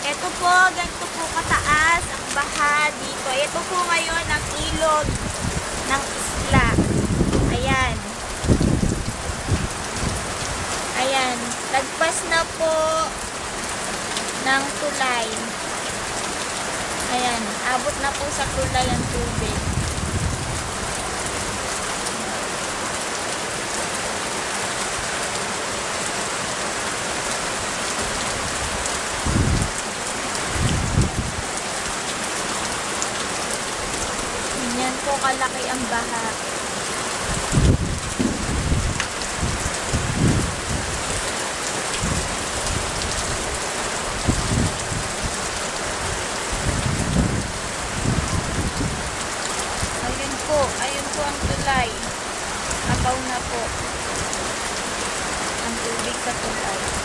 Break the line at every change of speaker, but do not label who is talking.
Ito po, ganito po kataas ang baha dito. Ito po ngayon ang ilog ng isla. Ayan. Ayan. Lagpas na po ng tulay. Ayan. Abot na po sa tulay ang tubig. Yan po kalaki ang baha. Ayun po ang tulay. Apaw na po ang tubig sa tulay.